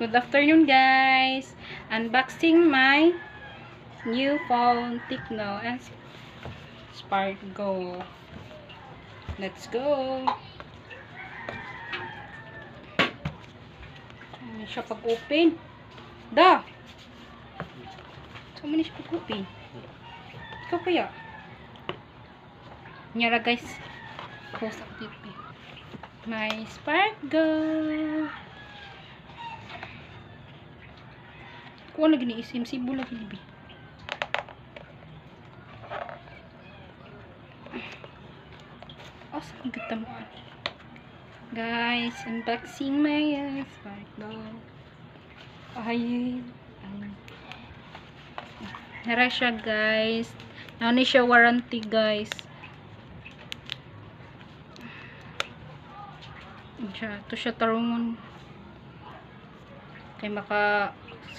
Good afternoon, guys. Unboxing my new phone, Tecno and Spark Go. Let's go. Saan siya pag-open? Da! Saan siya pag-open? Ikaw kaya? Nyara, guys. Post up dito. My Spark Go. Kuha lagi ni isim, sibo lagi libi. Asa ang gatamaan. Guys, unboxing my Spark Go. Ayun. Nara siya, guys. Ano siya warranty, guys. Ito siya tarungon. Kaya maka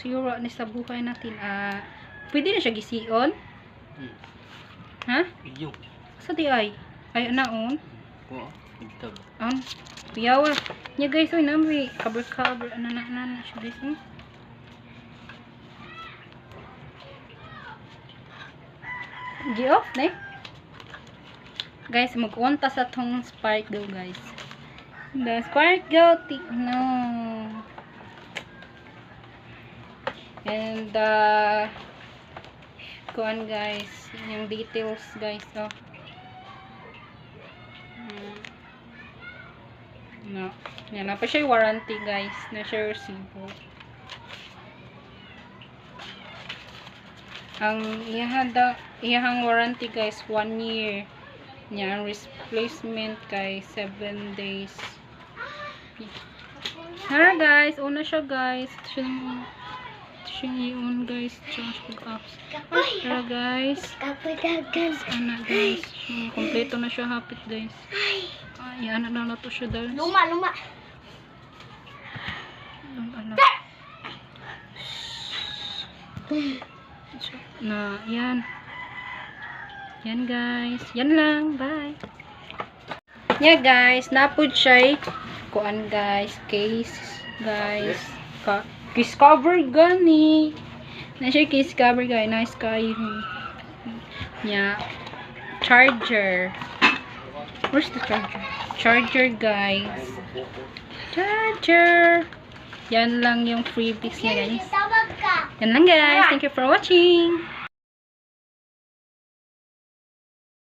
sira ni sa buhay natin. Pwede na siya gision? Ha? Video. Sa di ay? Ay, anaon? Kuha. Itab. Piyawa. Nya guys, oy nami. Cover. Ano siya guys. Gi-off na guys, mag-on ta sa tong Spark Go, guys. The Spark Go Tecno. And kuan guys, yung details guys, no. Yan na pa siya warranty, guys, na siya resibo. Ang iyahang warranty, guys, 1 year. Yan, replacement kay 7 days. Hara guys, una siya guys. Siya yun guys. Hara guys. Ana guys. Kompleto na siya, hapit guys. Yan na to siya guys. Luma. Na, yan. Yan guys. Yan lang. Bye. Yeah guys, napod siya kuan guys, case guys. Case cover gani. Na siya case cover guys, nice kayo. Yeah. Charger. Where's the charger? Charger guys. Charger. Yan lang yung freebies niya guys. Yan lang guys. Thank you for watching.